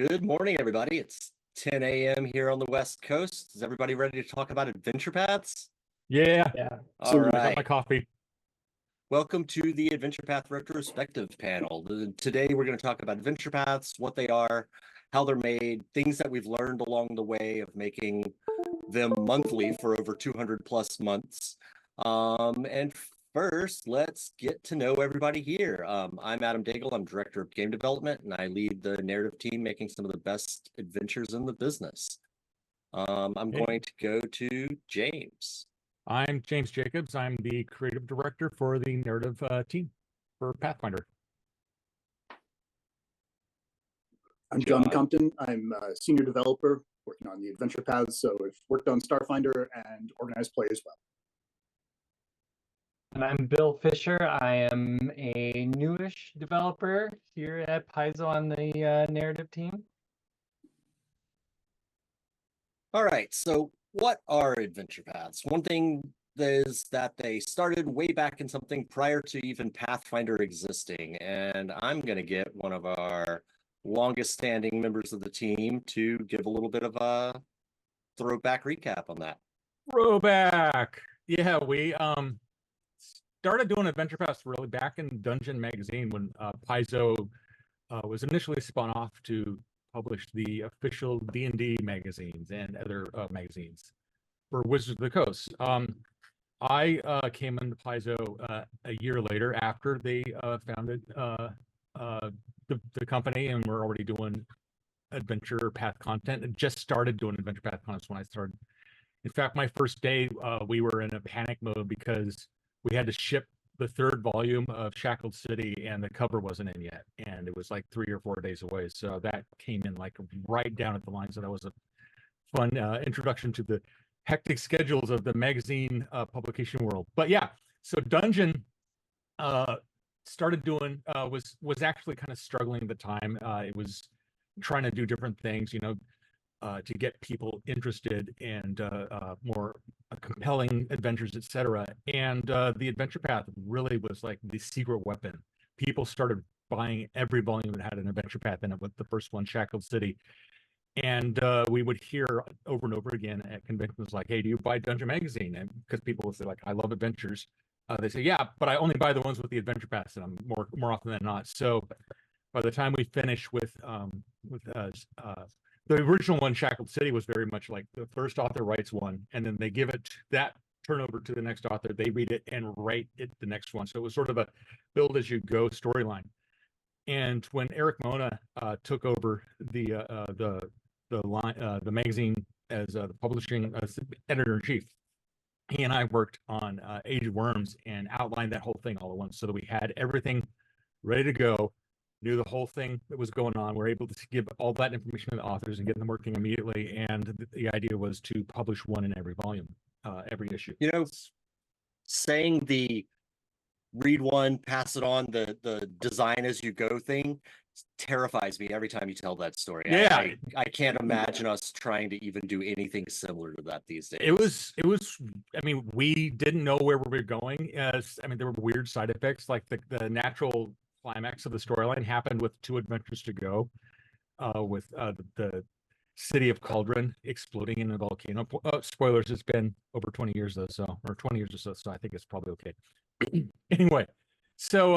Good morning, everybody. It's 10 a.m. here on the West Coast. Is everybody ready to talk about adventure paths? Yeah. All So I got my right. coffee. Welcome to the Adventure Path Retrospective panel. Today, we're going to talk about adventure paths, what they are, how they're made, things that we've learned along the way of making them monthly for over 200 plus months. And first, let's get to know everybody here. I'm Adam Daigle. I'm Director of Game Development, and I lead the narrative team making some of the best adventures in the business. I'm going to go to James. I'm James Jacobs. I'm the creative director for the narrative team for Pathfinder. I'm John Compton. I'm a senior developer working on the adventure paths, so I've worked on Starfinder and organized play as well. And I'm Bill Fischer. I am a newish developer here at Paizo on the narrative team. All right, so what are adventure paths? One thing is that they started way back in something prior to even Pathfinder existing, and I'm going to get one of our longest standing members of the team to give a little bit of a throwback recap on that. Throwback. Yeah, we started doing adventure paths really back in Dungeon magazine when Paizo was initially spun off to publish the official D&D magazines and other magazines for Wizards of the Coast. I came into Paizo a year later after they founded the company, and we're already doing adventure path content. And just started doing adventure path content when I started. In fact, my first day, we were in a panic mode because we had to ship the third volume of Shackled City, and the cover wasn't in yet, and it was like 3 or 4 days away. So that came in like right down at the line. So that was a fun introduction to the hectic schedules of the magazine publication world. But yeah, so Dungeon started doing was actually kind of struggling at the time. It was trying to do different things, to get people interested and more compelling adventures, etc. And the adventure path really was like the secret weapon. People started buying every volume that had an adventure path in it, with the first one, Shackled City. And we would hear over and over again at conventions like, hey, do you buy Dungeon magazine? And because people would say, like, I love adventures. They say, yeah, but I only buy the ones with the adventure paths, and I'm more often than not. So by the time we finish with the original one, Shackled City, was very much like the first author writes one, and then they give it that turnover to the next author. They read it and write it the next one. So it was sort of a build as you go storyline. And when Eric Mona took over the magazine as the publishing editor in chief, he and I worked on Age of Worms and outlined that whole thing all at once, so that we had everything ready to go. Knew the whole thing that was going on. We're able to give all that information to the authors and get them working immediately. And the idea was to publish one in every volume, every issue. Saying the read one, pass it on, the design as you go thing terrifies me every time you tell that story. Yeah, I can't imagine us trying to even do anything similar to that these days. It was. I mean, we didn't know where we were going. There were weird side effects, like the natural climax of the storyline happened with 2 adventures to go, with the city of Cauldron exploding in a volcano. Spoilers, it's been over 20 years though, or 20 years or so I think it's probably okay. Anyway, so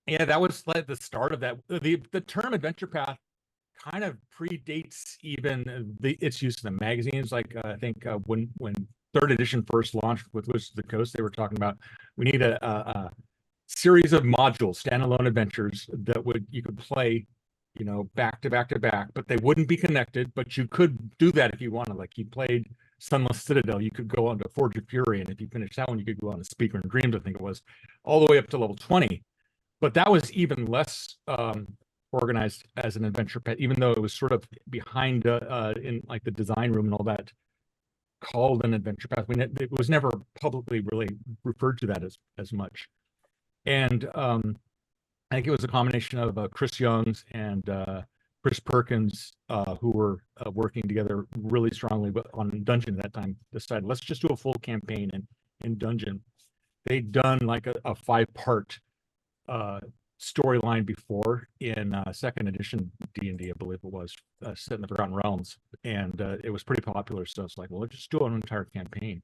yeah, that was like the start of that. The term adventure path kind of predates even its use in the magazines. Like I think when 3rd edition first launched with Wizards of the Coast, they were talking about, we need a series of modules, standalone adventures that you could play, back to back to back, but they wouldn't be connected. But you could do that if you wanted. Like, you played Sunless Citadel, you could go on to Forge of Fury, and if you finished that one, you could go on to Speaker in Dreams, I think it was, all the way up to level 20. But that was even less organized as an adventure path, even though it was sort of behind in like the design room and all that, called an adventure path. It was never publicly really referred to that as much. And I think it was a combination of Chris Youngs and Chris Perkins, who were working together really strongly on Dungeon at that time, decided, let's just do a full campaign in Dungeon. They'd done like a 5-part storyline before in second edition D&D, I believe it was, set in the Forgotten Realms, and it was pretty popular. So it's like, well, let's just do an entire campaign.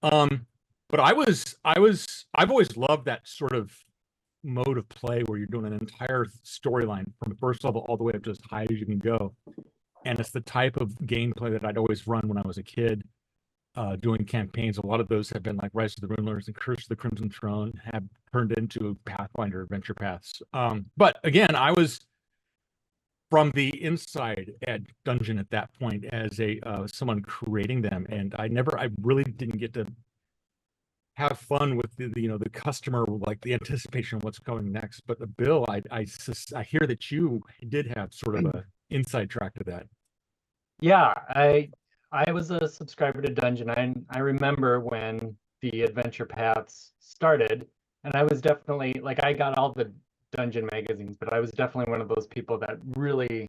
But I've always loved that sort of mode of play where you're doing an entire storyline from the first level all the way up to as high as you can go. And it's the type of gameplay that I'd always run when I was a kid, doing campaigns. A lot of those have been like Rise of the Runelords and Curse of the Crimson Throne have turned into Pathfinder adventure paths. But again, I was from the inside at Dungeon at that point as a someone creating them, and I really didn't get to have fun with the customer, like the anticipation of what's coming next. But Bill, I hear that you did have sort of a inside track to that. Yeah, I was a subscriber to Dungeon. I remember when the adventure paths started, and I was definitely like, I got all the Dungeon magazines, but I was definitely one of those people that really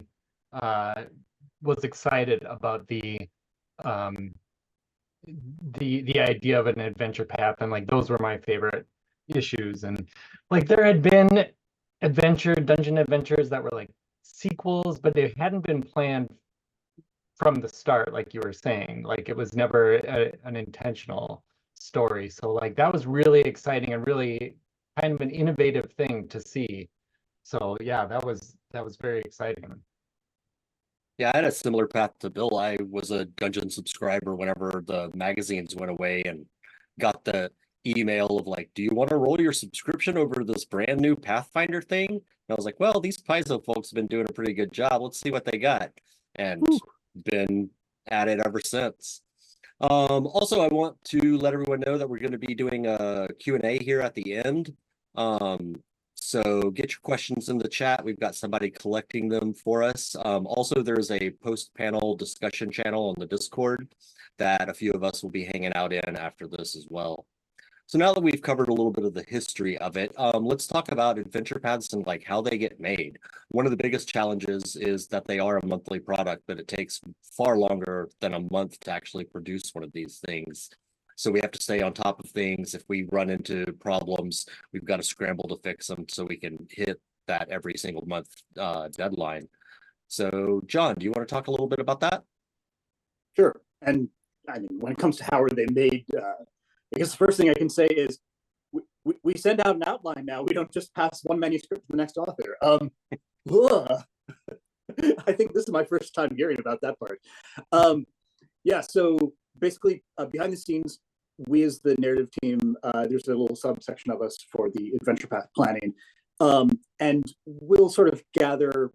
was excited about the idea of an adventure path, and like those were my favorite issues. And like there had been dungeon adventures that were like sequels, but they hadn't been planned from the start, like you were saying. Like it was never an intentional story. So like that was really exciting and really kind of an innovative thing to see. So yeah, that was very exciting. Yeah, I had a similar path to Bill. I was a Dungeon subscriber whenever the magazines went away and got the email of like, do you want to roll your subscription over this brand new Pathfinder thing? And I was like, well, these Paizo folks have been doing a pretty good job. Let's see what they got. And been at it ever since. Also, I want to let everyone know that we're going to be doing a Q&A here at the end. So get your questions in the chat. We've got somebody collecting them for us. Also, there's a post-panel discussion channel on the Discord that a few of us will be hanging out in after this as well. So now that we've covered a little bit of the history of it, let's talk about adventure paths and like how they get made. One of the biggest challenges is that they are a monthly product, but it takes far longer than a month to actually produce one of these things. So we have to stay on top of things. If we run into problems, we've got to scramble to fix them so we can hit that every single month deadline. So John, do you want to talk a little bit about that? Sure. And I mean, when it comes to how are they made, I guess the first thing I can say is we send out an outline now. We don't just pass one manuscript to the next author. I think this is my first time hearing about that part. Yeah, so basically behind the scenes, we as the narrative team, there's a little subsection of us for the adventure path planning. And we'll sort of gather,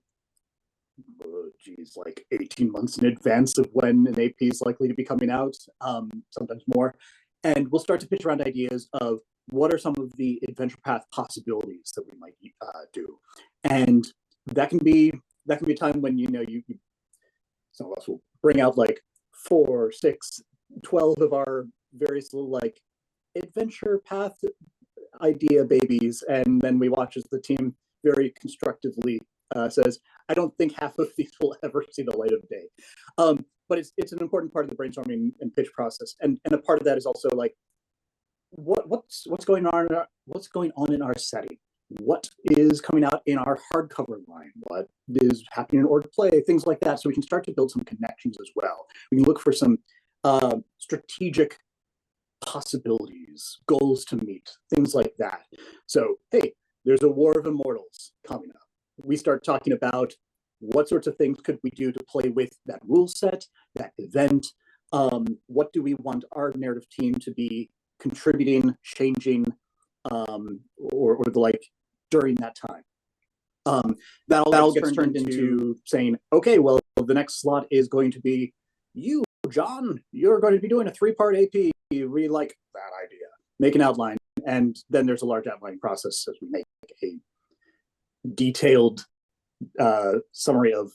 like 18 months in advance of when an AP is likely to be coming out, sometimes more. And we'll start to pitch around ideas of what are some of the adventure path possibilities that we might do. And that can be a time when, some of us will bring out like 4, 6, 12 of our various little like adventure path idea babies. And then we watch as the team very constructively says, I don't think half of these will ever see the light of day. But it's an important part of the brainstorming and pitch process. And a part of that is also like, what's going on in our setting? What is coming out in our hardcover line? What is happening in org play? Things like that. So we can start to build some connections as well. We can look for some strategic possibilities, goals to meet, things like that. So, hey, there's a War of Immortals coming up. We start talking about what sorts of things could we do to play with that rule set, that event. What do we want our narrative team to be contributing, changing, or the like during that time? That all gets turned into saying, okay, well, the next slot is going to be you, John. You're going to be doing a 3-part AP. We like that idea. Make an outline, and then there's a large outlining process as we make a detailed summary of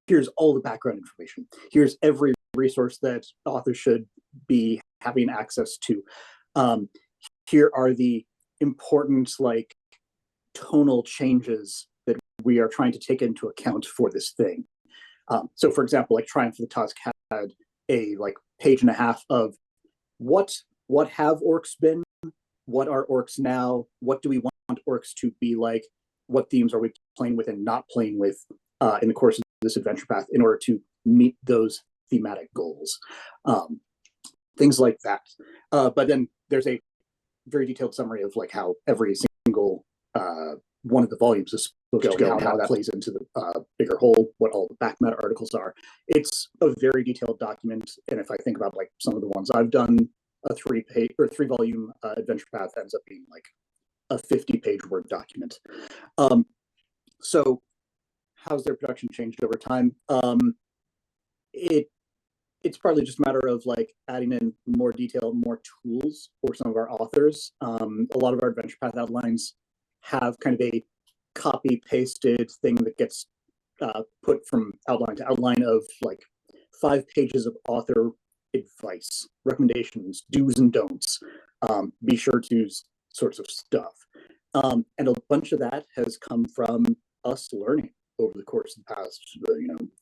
here's all the background information. Here's every resource that authors should be having access to. Here are the important like tonal changes that we are trying to take into account for this thing. So for example, like Triumph of the Tusk had a like 1.5 pages of what have orcs been, what are orcs now, what do we want orcs to be like, what themes are we playing with and not playing with in the course of this adventure path in order to meet those thematic goals. Things like that. But then there's a very detailed summary of like how every single one of the volumes is supposed to go and how that plays into the bigger whole, what all the back matter articles are. It's a very detailed document, and if I think about like some of the ones I've done, a 3-volume adventure path ends up being like a 50-page Word document. So how's their production changed over time? It's partly just a matter of like adding in more detail, more tools for some of our authors. A lot of our adventure path outlines have kind of a copy pasted thing that gets put from outline to outline of like 5 pages of author advice, recommendations, do's and don'ts, be sure to's sorts of stuff. And a bunch of that has come from us learning over the course of the past,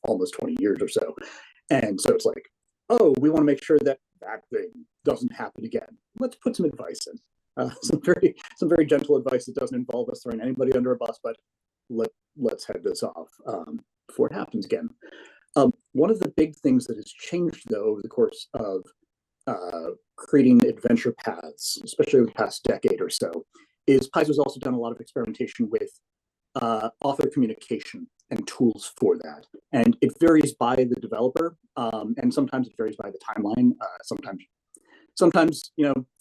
almost 20 years or so. And so it's like, oh, we want to make sure that that thing doesn't happen again. Let's put some advice in. Some very gentle advice that doesn't involve us throwing anybody under a bus, but let's head this off before it happens again. One of the big things that has changed, though, over the course of creating adventure paths, especially over the past decade or so, is Paizo's also done a lot of experimentation with author communication and tools for that. And it varies by the developer, and sometimes it varies by the timeline. Sometimes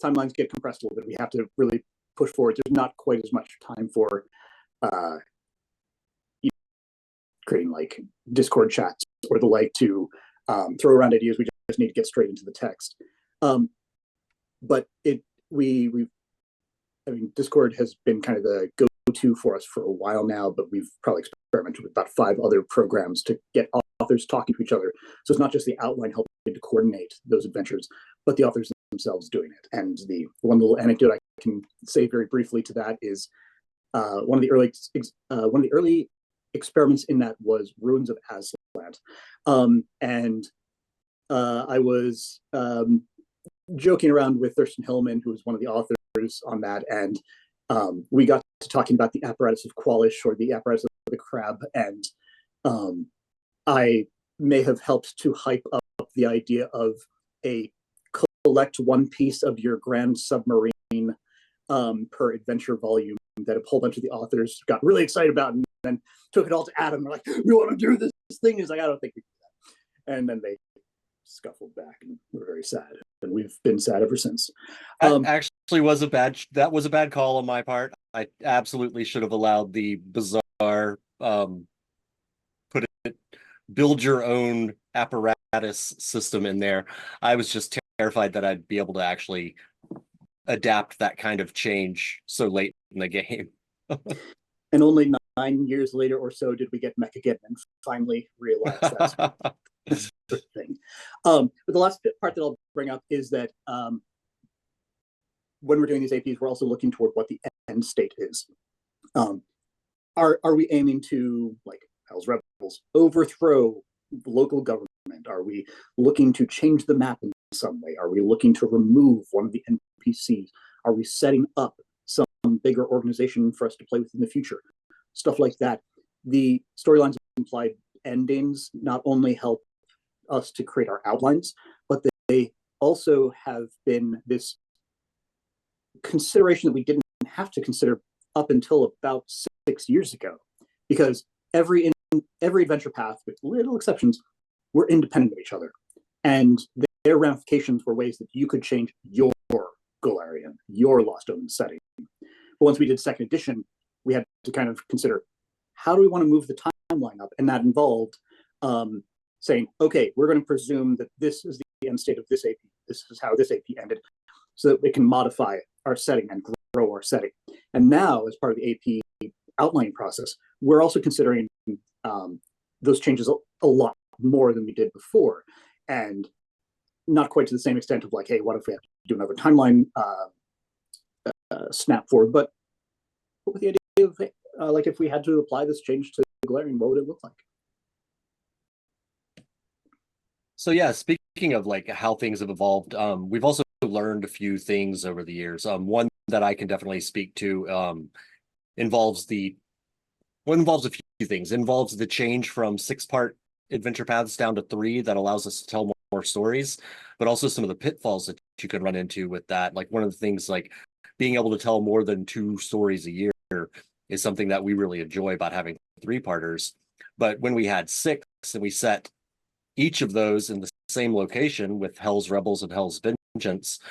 timelines get compressed a little bit. We have to really push forward. There's not quite as much time for creating like Discord chats or the like to throw around ideas. We just need to get straight into the text. But Discord has been kind of the go-to for us for a while now, but we've probably experimented with about 5 other programs to get authors talking to each other. So it's not just the outline helping to coordinate those adventures, but the authors themselves doing it. And the one little anecdote I can say very briefly to that is one of the early experiments in that was Ruins of Aslan. And I was joking around with Thurston Hillman, who was one of the authors on that, and we got to talking about the apparatus of Qualish, or the apparatus of the crab, and I may have helped to hype up the idea of a collect one piece of your grand submarine per adventure volume that a whole bunch of the authors got really excited about, and then took it all to Adam. They're like, we want to do this thing. He's like, I don't think we can do that. And then they scuffled back, and we're very sad, and we've been sad ever since. Actually was that was a bad call on my part. I absolutely should have allowed the bizarre build your own apparatus system in there. I was just terrified that I'd be able to actually adapt that kind of change so late in the game. And only 9 years later or so did we get Mechageddon and finally realize that's the thing. But the last part that I'll bring up is that when we're doing these APs, we're also looking toward what the end state is. Are we aiming to, like Hell's Rebels, overthrow local government? Are we looking to change the map in some way? Are we looking to remove one of the NPCs? Are we setting up some bigger organization for us to play with in the future? Stuff like that. The storylines implied endings not only help us to create our outlines, but they also have been this consideration that we didn't have to consider up until about 6 years ago, because every adventure path, with little exceptions, were independent of each other, and their ramifications were ways that you could change your Golarion, your Lost Omen setting. But once we did second edition, we had to kind of consider, how do we want to move the timeline up? And that involved saying, okay, we're going to presume that this is the end state of this AP. This is how this AP ended, so that we can modify our setting and grow our setting. And now, as part of the AP outlining process, we're also considering those changes a lot more than we did before. And not quite to the same extent of like, hey, what if we have to do another timeline snap forward? But with the idea of, like, if we had to apply this change to Golarion, what would it look like? So yeah, speaking of like how things have evolved, we've also learned a few things over the years. One that I can definitely speak to involves the Well, it involves a few things. It involves the change from 6-part adventure paths down to 3 that allows us to tell more stories, but also some of the pitfalls that you can run into with that. Like one of the things, like being able to tell more than 2 stories a year is something that we really enjoy about having 3-parters. But when we had 6 and we set each of those in the same location with Hell's Rebels and Hell's Vengeance,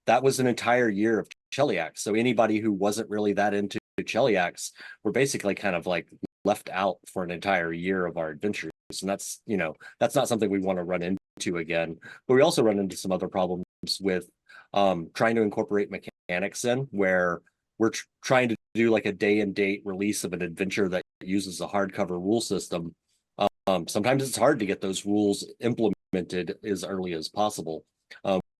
that was an entire year of Cheliax. So anybody who wasn't really that into Cheliax were basically kind of like left out for an entire year of our adventures. And that's, you know, that's not something we want to run into again. But we also run into some other problems with trying to incorporate mechanics in where we're trying to do like a day and date release of an adventure that uses a hardcover rule system. Sometimes it's hard to get those rules implemented as early as possible.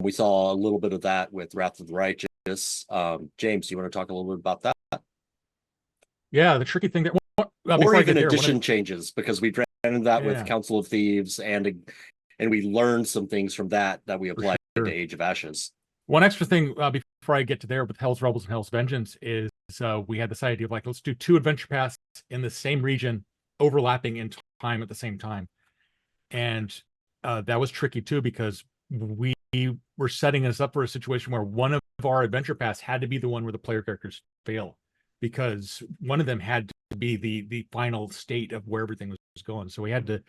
We saw a little bit of that with Wrath of the Righteous. James, you want to talk a little bit about that? Yeah, the tricky thing that or even edition changes, because we ran into that with Council of Thieves, and we learned some things from that we applied to Age of Ashes. One extra thing before I get to there with Hell's Rebels and Hell's Vengeance is we had this idea of like, let's do 2 adventure paths in the same region, overlapping in time at the same time. And that was tricky too, because we were setting us up for a situation where one of our adventure paths had to be the one where the player characters fail, because one of them had to be the final state of where everything was going. So we had to,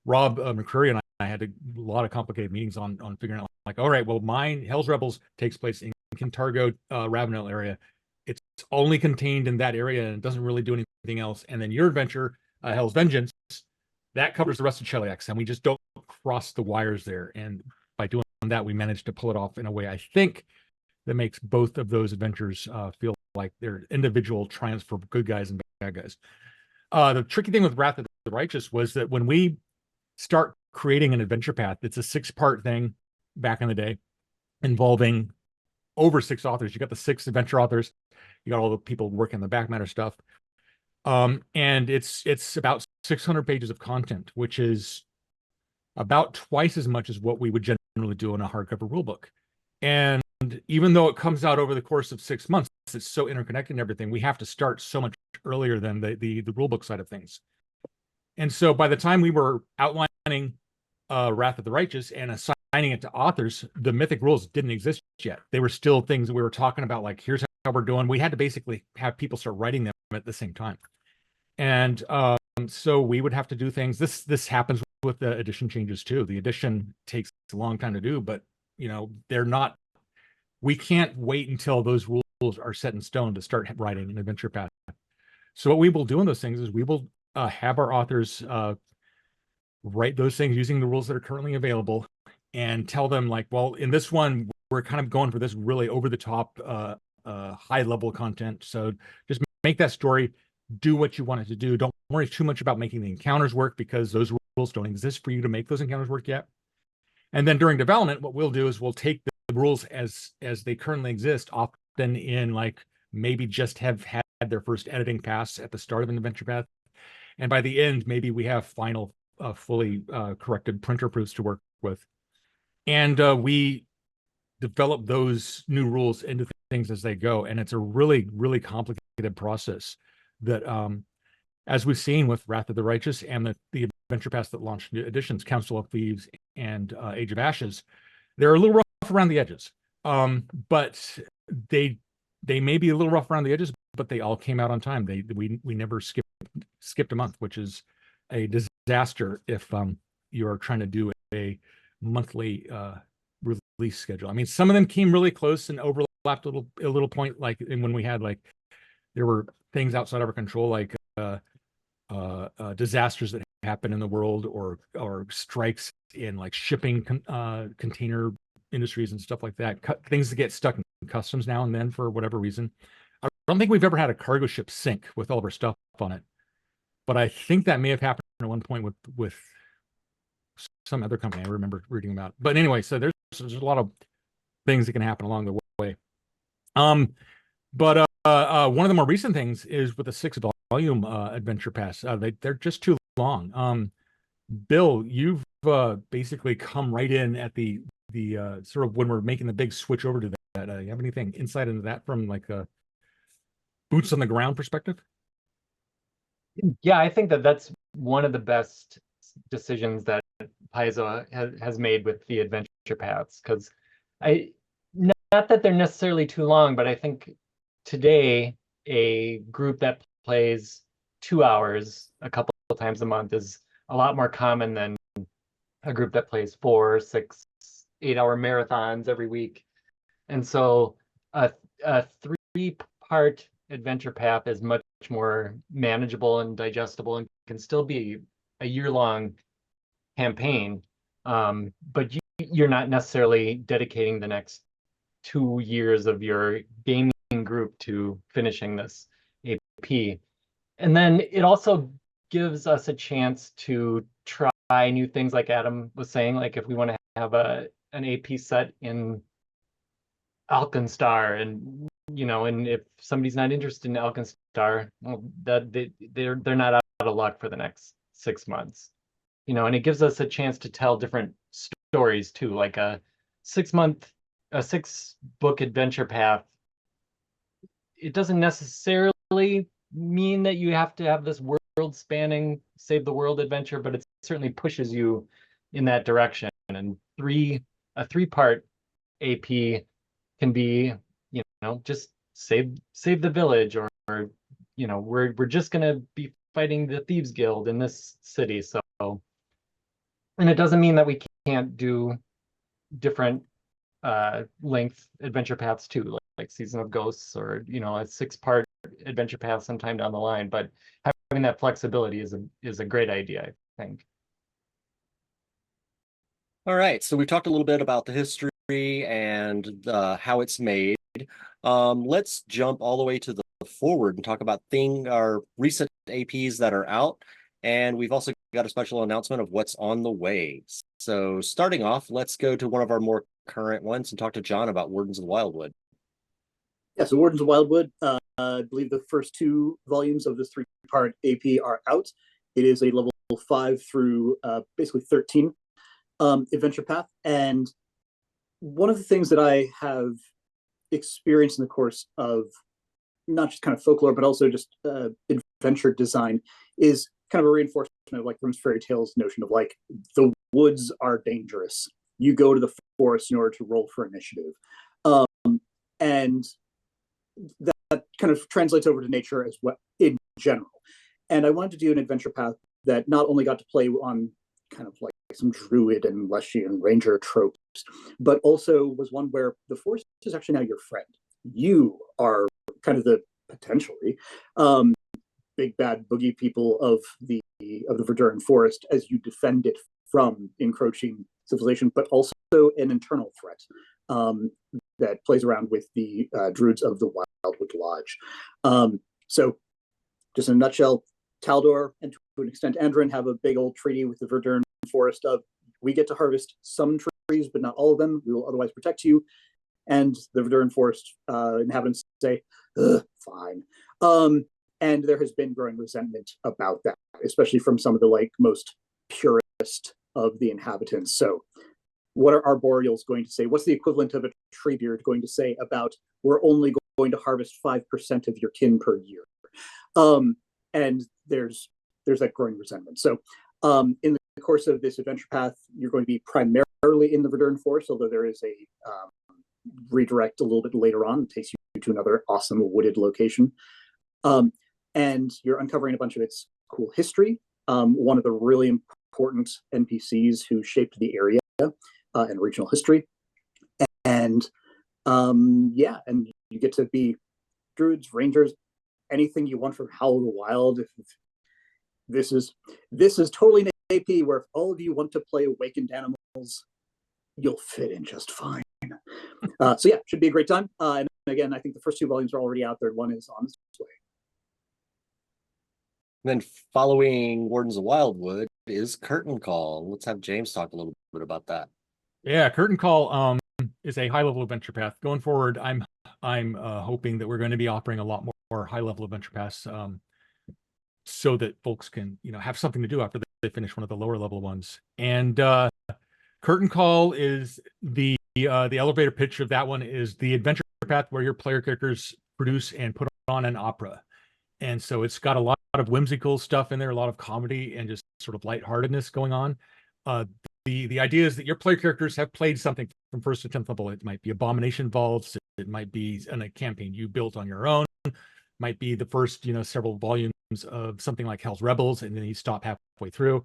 Rob McCreary and I had a lot of complicated meetings on figuring out like, all right, well, mine, Hell's Rebels, takes place in Kintargo, Ravenel area. It's only contained in that area and it doesn't really do anything else. And then your adventure, Hell's Vengeance, that covers the rest of Cheliax, and we just don't cross the wires there. And by doing that, we managed to pull it off in a way, I think, that makes both of those adventures feel like they're individual triumphs for good guys and bad guys. The tricky thing with Wrath of the Righteous was that when we start creating an adventure path, it's a 6-part thing back in the day, involving over 6 authors. You got the 6 adventure authors, you got all the people working the back matter stuff. And it's about 600 pages of content, which is about twice as much as what we would generally do in a hardcover rulebook. And even though it comes out over the course of 6 months, it's so interconnected and everything, we have to start so much earlier than the rulebook side of things. And so by the time we were outlining Wrath of the Righteous and assigning it to authors, the mythic rules didn't exist yet. They were still things that we were talking about, like, here's how we're doing. We had to basically have people start writing them at the same time. And so we would have to do things. This happens with the edition changes too. The edition takes a long time to do, but you know, we can't wait until those rules are set in stone to start writing an adventure path. So what we will do in those things is we will have our authors write those things using the rules that are currently available, and tell them like, well, in this one, we're kind of going for this really over the top, high level content. So just make that story do what you want it to do. Don't worry too much about making the encounters work, because those rules don't exist for you to make those encounters work yet. And then during development, what we'll do is we'll take the rules as they currently exist, often in like maybe just have had their first editing pass at the start of an adventure path. And by the end, maybe we have final fully corrected printer proofs to work with. And we develop those new rules into things as they go. And it's a really, really complicated process that, as we've seen with Wrath of the Righteous and the adventure paths that launched new editions, Council of Thieves and Age of Ashes, they're a little rough around the edges. But they may be a little rough around the edges, but they all came out on time. We never skipped a month, which is a disaster if you are trying to do a monthly release schedule. I mean, some of them came really close and overlapped a little point, like when we had like, there were things outside of our control, like disasters that happen in the world, or strikes in like shipping container industries and stuff like that. Things that get stuck in customs now and then for whatever reason. I don't think we've ever had a cargo ship sink with all of our stuff on it, but I think that may have happened at one point with some other company I remember reading about. But anyway, so there's a lot of things that can happen along the way. But one of the more recent things is with the 6-volume adventure pass. They're just too long. Bill, you've basically come right in at the sort of when we're making the big switch over to that. You have anything insight into that from like a boots on the ground perspective? Yeah, I think that that's one of the best decisions that Paizo has made with the adventure paths, because I not that they're necessarily too long, but I think today a group that plays 2 hours a couple of times a month is a lot more common than a group that plays 4, 6, 8 hour marathons every week. And so a 3-part adventure path is much more manageable and digestible and can still be a year-long campaign. But you're not necessarily dedicating the next 2 years of your gaming group to finishing this AP. And then it also gives us a chance to try new things, like Adam was saying, like if we want to have an AP set in Alkenstar, and and if somebody's not interested in Alkenstar, well, that they're not out of luck for the next 6 months. And it gives us a chance to tell different stories too, like a 6-book adventure path. It doesn't necessarily mean that you have to have this world-spanning save the world adventure, but it certainly pushes you in that direction. And a 3-part AP can be, just save the village, or we're just gonna be fighting the Thieves Guild in this city. So, and it doesn't mean that we can't do different length adventure paths too, like Season of Ghosts, or a 6-part adventure path sometime down the line. But having that flexibility is a great idea, I think. All right, so we talked a little bit about the history and how it's made. Let's jump all the way to the forward and talk about our recent APs that are out. And we've also got a special announcement of what's on the way. So starting off, let's go to one of our more current ones and talk to John about Wardens of Wildwood. Yeah, so Wardens of Wildwood, I believe the first 2 volumes of this 3-part AP are out. It is a level 5 through basically 13 adventure path. And one of the things that I have experienced in the course of not just kind of folklore, but also just adventure design is kind of a reinforcement of like Grimm's fairy tales notion of like the woods are dangerous. You go to the forest in order to roll for initiative. And that kind of translates over to nature as well in general. And I wanted to do an adventure path that not only got to play on kind of like some druid and Leshian ranger tropes, but also was one where the forest is actually now your friend. You are kind of the potentially big bad boogie people of the Verduran forest as you defend it from encroaching civilization, but also an internal threat that plays around with the druids of the Wildwood Lodge. So just in a nutshell, Taldor and to an extent Andron have a big old treaty with the Verduran forest of we get to harvest some trees, but not all of them. We will otherwise protect you. And the Verduran forest inhabitants say, fine. And there has been growing resentment about that, especially from some of the like most purist of the inhabitants. So what are arboreals going to say? What's the equivalent of a treebeard going to say about we're only going to harvest 5% of your kin per year? And there's that growing resentment. So in the course of this adventure path, you're going to be primarily in the Verduran forest, although there is a redirect a little bit later on. It takes you to another awesome wooded location. And you're uncovering a bunch of its cool history. One of the really important NPCs who shaped the area and regional history. And yeah, and you get to be druids, rangers, anything you want from Howl of the Wild. If this is totally an AP where if all of you want to play awakened animals, you'll fit in just fine. So yeah, should be a great time. And again, I think the first 2 volumes are already out there. One is on its way. Then following Wardens of Wildwood is Curtain Call. Let's have James talk a little bit about that. Yeah, Curtain Call is a high-level adventure path. Going forward, I'm hoping that we're going to be offering a lot more high-level adventure paths, so that folks can have something to do after they finish one of the lower-level ones. And Curtain Call is the elevator pitch of that one is the adventure path where your player characters produce and put on an opera. And so it's got a lot of whimsical stuff in there, a lot of comedy and just sort of lightheartedness going on. The idea is that your player characters have played something from 1st to 10th level. It might be Abomination Vaults, it might be in a campaign you built on your own, might be the first, several volumes of something like Hell's Rebels, and then you stop halfway through.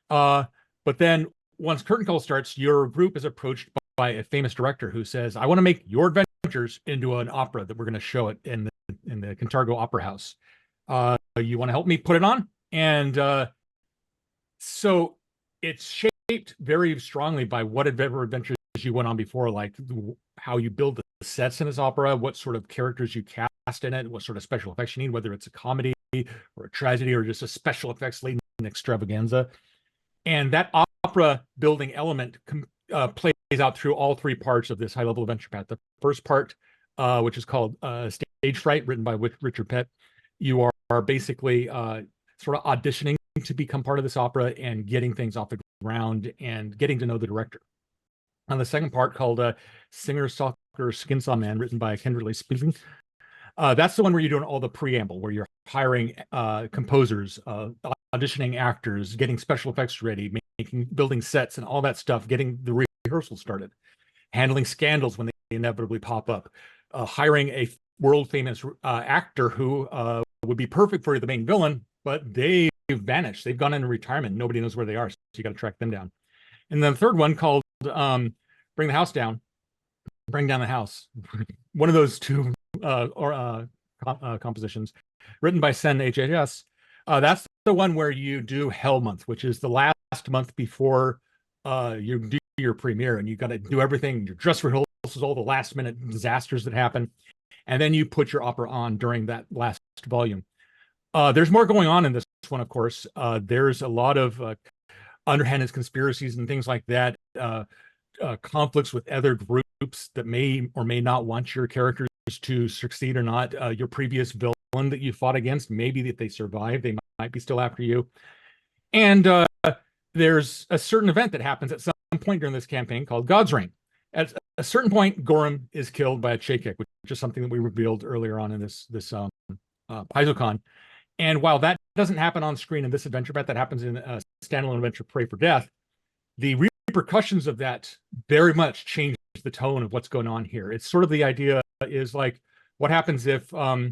But then once Curtain Call starts, your group is approached by a famous director who says, I want to make your adventures into an opera that we're going to show it in the Cantargo Opera House. You want to help me put it on? And so it's shaped very strongly by what adventures you went on before, like how you build the sets in this opera, what sort of characters you cast in it, what sort of special effects you need, whether it's a comedy or a tragedy or just a special effects laden extravaganza. And that opera building element plays out through all 3 parts of this high-level adventure path. The first part, which is called Stage Fright, written by Richard Pett, you are basically sort of auditioning to become part of this opera and getting things off the ground and getting to know the director. On the second part, called Singer, Stalker, Skinsaw Man, written by Kenverley Spiving, that's the one where you're doing all the preamble, where you're hiring composers, auditioning actors, getting special effects ready, building sets and all that stuff, getting the rehearsal started, handling scandals when they inevitably pop up, hiring a world famous actor who would be perfect for the main villain, but they've vanished. They've gone into retirement. Nobody knows where they are. So you got to track them down. And then the third one, called Bring the House Down, Bring Down the House. One of those 2 compositions, written by Sen HHS. That's the one where you do Hell Month, which is the last month before you do your premiere, and you got to do everything, your dress rehearsals, all the last minute disasters that happen, and then you put your opera on during that last volume. There's more going on in this one, of course. There's a lot of underhanded conspiracies and things like that, conflicts with other groups that may or may not want your characters to succeed or not. Your previous villain that you fought against, maybe if they survive, they might be still after you. And there's a certain event that happens at some point during this campaign called God's Reign. At a certain point, Gorham is killed by a Chaykick, which is something that we revealed earlier on in this PaizoCon. And while that doesn't happen on screen in this adventure path, that happens in a standalone adventure, Pray for Death, the repercussions of that very much change the tone of what's going on here. It's sort of the idea is like, what happens if, well,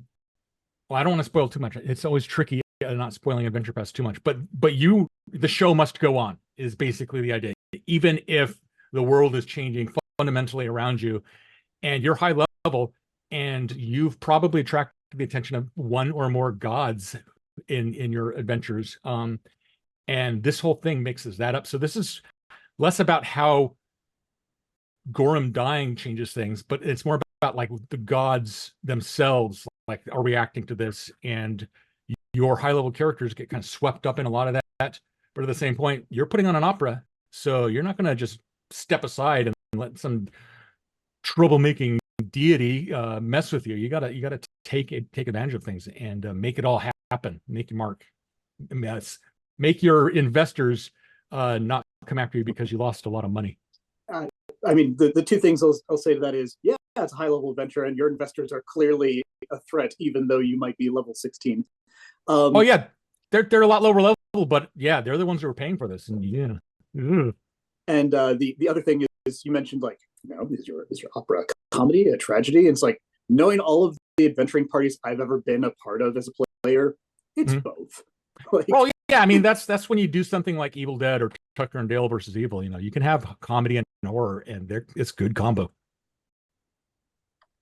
I don't want to spoil too much. It's always tricky not spoiling adventure paths too much, but the show must go on is basically the idea. Even if the world is changing fundamentally around you and you're high level and you've probably attracted the attention of one or more gods in your adventures, and this whole thing mixes that up. So this is less about how Gorham dying changes things, but it's more about like the gods themselves like are reacting to this, and your high level characters get kind of swept up in a lot of that. But at the same point, you're putting on an opera, so you're not going to just step aside and let some troublemaking deity mess with you. You gotta take advantage of things and make it all happen. Make your mark. Make your investors not come after you because you lost a lot of money. I mean, the 2 things I'll say to that is, yeah, it's a high level adventure, and your investors are clearly a threat, even though you might be level 16. Oh yeah, they're a lot lower level, but yeah, they're the ones who are paying for this. And yeah. Ugh. And the other thing is, you mentioned like, is your opera a comedy, a tragedy? It's like, knowing all of the adventuring parties I've ever been a part of as a player, it's both. Like, well, yeah, I mean that's when you do something like Evil Dead or Tucker and Dale versus Evil. You can have comedy and horror, and it's good combo.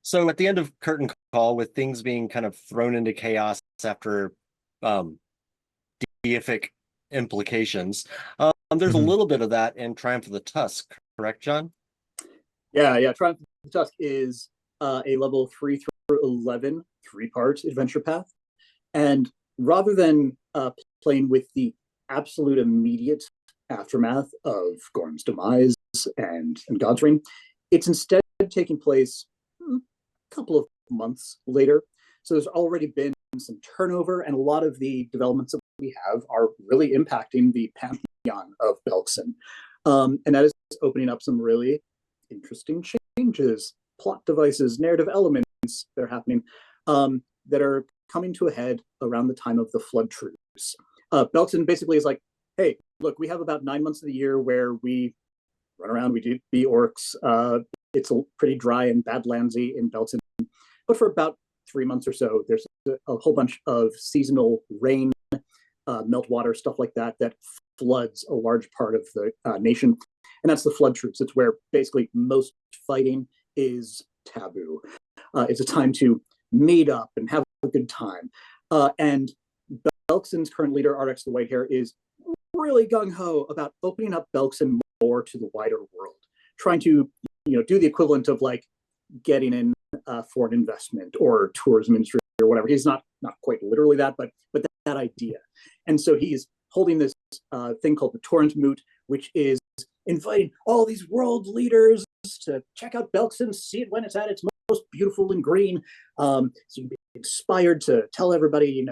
So at the end of Curtain Call, with things being kind of thrown into chaos after deific implications, there's a little bit of that in Triumph of the Tusk, correct, John? Yeah. Triumph of the Tusk is a level 3 through 11 3-part adventure path, and rather than playing with the absolute immediate aftermath of Gorham's demise and God's Reign, it's instead taking place a couple of months later. So there's already been some turnover, and a lot of the developments that we have are really impacting the pantheon of Belkson. And that is opening up some really interesting changes, plot devices, narrative elements that are happening that are coming to a head around the time of the Flood Truce. Belkson basically is like, hey, look, we have about 9 months of the year where we run around, we do the orcs. It's pretty dry and badlandsy in Belkson. But for about 3 months or so, there's a whole bunch of seasonal rain, meltwater, stuff like that, that floods a large part of the nation. And that's the Flood Truce. It's where basically most fighting is taboo. It's a time to meet up and have a good time. And Belkson's current leader, Ardex the Whitehair, is really gung-ho about opening up Belkson more to the wider world, trying to do the equivalent of like getting in foreign investment or tourism industry or whatever. He's not quite literally that, but that idea. And so he's holding this thing called the Torrent Moot, which is inviting all these world leaders to check out Belkson, see it when it's at its most beautiful and green. So you can be inspired to tell everybody,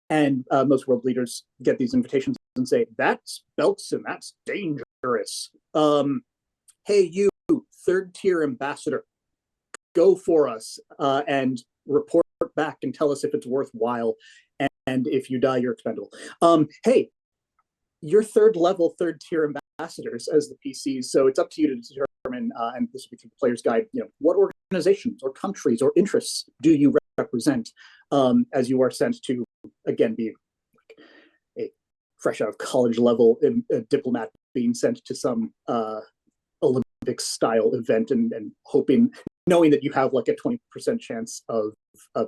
and most world leaders get these invitations and say, that's Belkson, that's dangerous. Hey, you third tier ambassador, go for us and report back and tell us if it's worthwhile. And if you die, you're expendable. Hey, you're third level, third tier ambassadors as the PCs. So it's up to you to determine, and this will be through the player's guide, what organizations or countries or interests do you represent as you are sent to, again, be like a fresh out of college level diplomat being sent to some Olympic style event and knowing that you have like a 20% chance of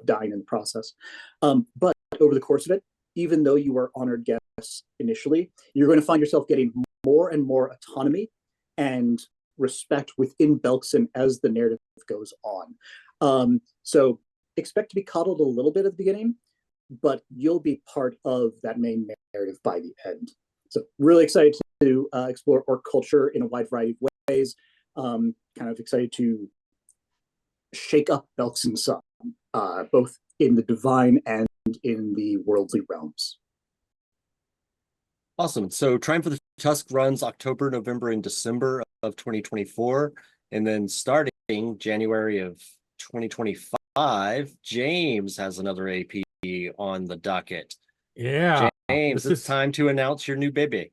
dying in the process. But over the course of it, even though you are honored guests initially, you're going to find yourself getting more and more autonomy and respect within Belkson as the narrative goes on. So expect to be coddled a little bit at the beginning, but you'll be part of that main narrative by the end. So really excited to explore orc culture in a wide variety of ways. Kind of excited to shake up Belkson some, both in the divine and in the worldly realms. Awesome. So Triumph of the Tusk runs October, November, and December of 2024. And then starting January of 2025, James has another AP on the docket. Yeah. James, it's time to announce your new baby.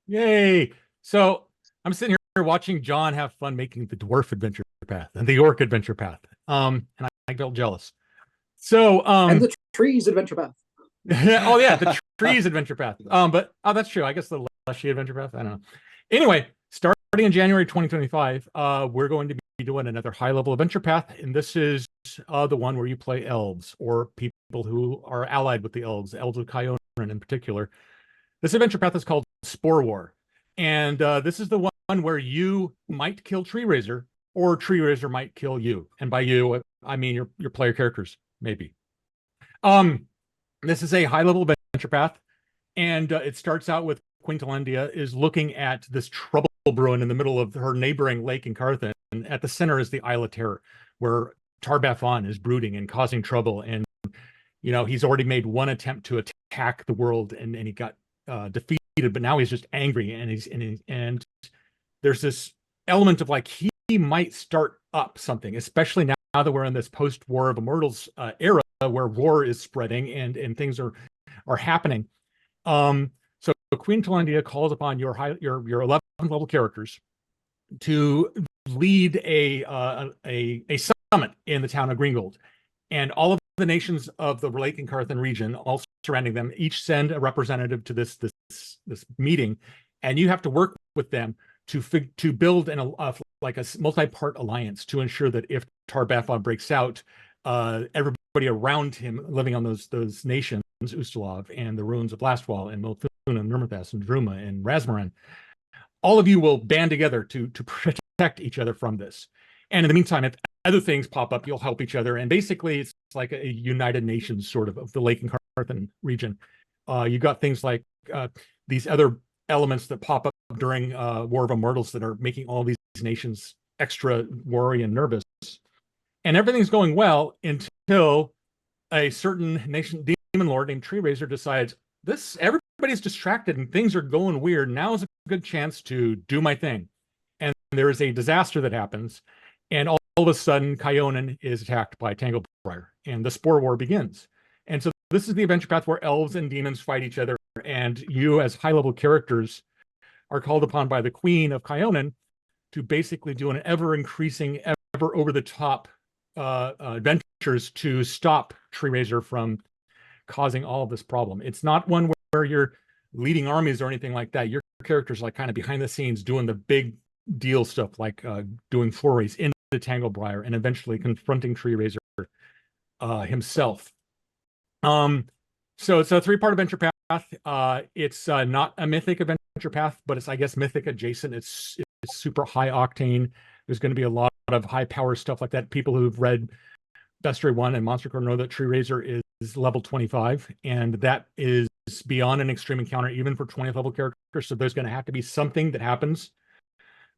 Yay. So I'm sitting here watching John have fun making the dwarf adventure path and the orc adventure path. And I felt jealous. So and the trees adventure path. Oh yeah, the trees adventure path. But that's true. I guess the Leshy adventure path. I don't know. Anyway, starting in January 2025, we're going to be doing another high level adventure path, and this is the one where you play elves or people who are allied with the elves of Kyonan in particular. This adventure path is called Spore War, and this is the one where you might kill Tree Razor, or Tree Razor might kill you. And by you, I mean your player characters, maybe. This is a high-level adventure path, and it starts out with Quintalandia is looking at this trouble brewing in the middle of her neighboring lake in Carthan. And at the center is the Isle of Terror, where Tar-Baphon is brooding and causing trouble. And he's already made one attempt to attack the world, and he got defeated. But now he's just angry, and there's this element of like he might start up something, especially now that we're in this post-War of Immortals era, where war is spreading and things are happening. So Queen Talandia calls upon your 11th level characters to lead a summit in the town of Greengold, and all of the nations of the Lake and Carthan region, all surrounding them, each send a representative to this meeting, and you have to work with them to build like a multi-part alliance to ensure that if Tar-Baphon breaks out, everybody around him living on those nations, Ustalov and the ruins of Lastwall and Milthun and Nurmathas and Druma and Rasmaran, all of you will band together to protect each other from this. And in the meantime, if other things pop up, you'll help each other. And basically, it's like a United Nations sort of the Lake and Carthan region. You got things like these other elements that pop up during War of Immortals that are making all these nations extra worry and nervous. And everything's going well until a certain nation demon lord named Tree Razor decides everybody's distracted and things are going weird. Now is a good chance to do my thing. And there is a disaster that happens, and all of a sudden Kyonan is attacked by Tanglebriar, and the Spore War begins. And so this is the adventure path where elves and demons fight each other, and you as high-level characters are called upon by the Queen of Kyonin to basically do an ever-increasing, ever over-the-top adventures to stop Tree Razor from causing all of this problem. It's not one where you're leading armies or anything like that. Your character's like kind of behind the scenes doing the big deal stuff, like doing forays into Tanglebriar and eventually confronting Tree Razor himself. So it's a 3-part adventure path. It's not a mythic adventure path, but it's, I guess, mythic adjacent. It's super high octane. There's going to be a lot of high power stuff like that. People who've read Bestiary 1 and Monster Core know that Tree Razor is level 25, and that is beyond an extreme encounter, even for 20th level characters. So there's going to have to be something that happens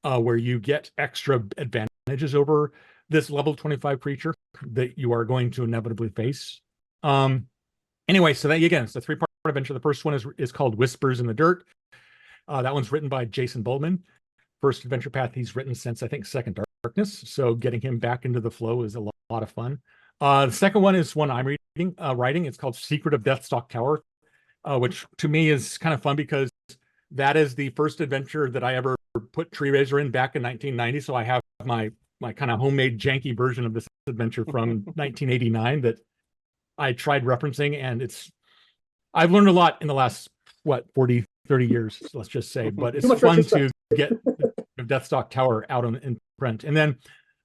where you get extra advantages over this level 25 creature that you are going to inevitably face. Anyway, so that, again, it's a 3-part adventure. The first one is called Whispers in the Dirt. That one's written by Jason Boldman. First adventure path he's written since, I think, Second Darkness. So getting him back into the flow is a lot of fun. The second one is one I'm writing. It's called Secret of Deathstalk Tower, which to me is kind of fun because that is the first adventure that I ever put Tree Razor in back in 1990. So I have my kind of homemade janky version of this adventure from 1989 that I tried referencing, and I've learned a lot in the last 40, 30 years, let's just say, but it's fun to get Deathstalk Tower out in print. And then